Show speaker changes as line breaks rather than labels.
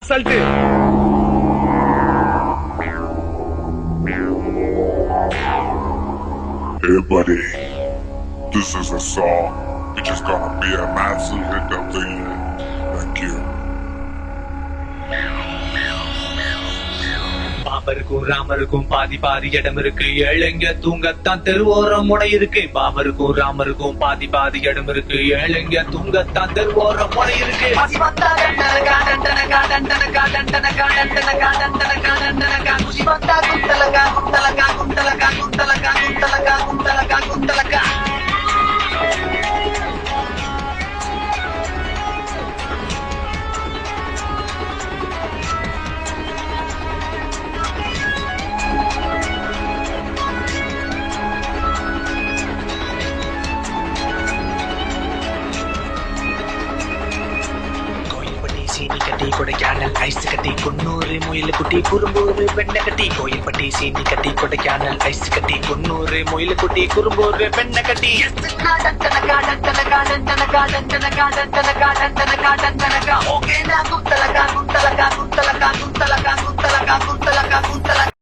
சல்ட்டு.
Hey buddy, this is a song which is gonna be a massive hit of the year. Thank you.
பாபருக்கும் ராமருக்கும் பாதி பாதி இடம் இருக்கு, ஏழைங்க தூங்கத்தான் தெருவோரம் முனை இருக்கு. பாபருக்கும் ராமருக்கும் பாதி பாதி இடம் இருக்கு, ஏழைங்க தூங்கத்தான் தெருவோரம் முனை இருக்கு. சீனி கட்டி கொடைக்கானல் ஐஸ் கட்டி குன்னூறு முயல் குட்டி குறும்பூரு பெண்ணை கட்டி. கோயில்பட்டி சீனி கட்டி கொடைக்கானல் ஐஸ் கட்டி குன்னூறு முயல் குட்டி குறும்பூரு பெண்ணை கட்டி. ஓகே